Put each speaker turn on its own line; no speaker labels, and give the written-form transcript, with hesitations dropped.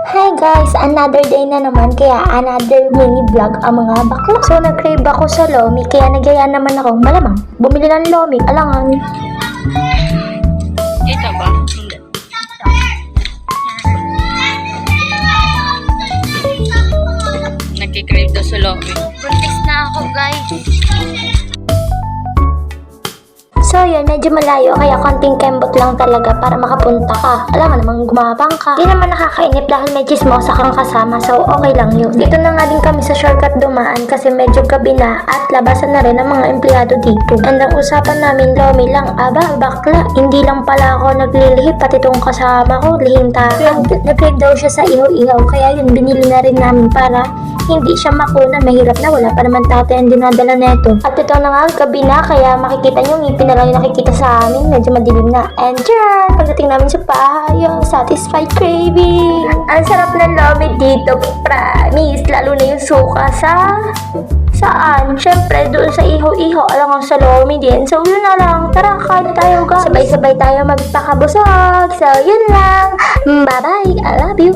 Hi guys! Another day na naman, kaya another mini vlog ang mga bakla. So nag-crave ako sa Lomi, kaya nagyaya naman ako malamang bumili ng Lomi, alangan.
Ito ba? Hindi. Nagkikrave daw sa lobby.
Buntis na ako guys. So yun, medyo malayo kaya konting kembot lang talaga para makapunta ka. Alam mo namang gumabang ka. Di naman nakakainip dahil may chismosa kang kasama, so okay lang yun. Dito na nga din kami sa shortcut dumaan kasi medyo gabi na at labasan na rin ang mga empleyado dito. And ang usapan namin Lomi lang, aba bakla, hindi lang pala ako naglilihip, pati itong kasama ko, lihim tayo. Nag-crave daw siya sa ihaw-ihaw, kaya yun binili na rin namin para hindi siya makunan, mahirap na, wala pa naman tatay ang dinadala neto. At ito na nga, gabi na, kaya makikita nyo, ngipin na lang yung nakikita sa amin, medyo madilim na. And dyan, pagdating namin sa bahay, yung satisfied craving. Ang sarap ng Lomi dito, promise, lalo na yung suka saan? Siyempre, doon sa iho-iho, alam ko sa Lomi din. So, yun na lang, tara, kain tayo guys. Sabay-sabay tayo magpakabusog. So, yun lang. Bye-bye, I love you.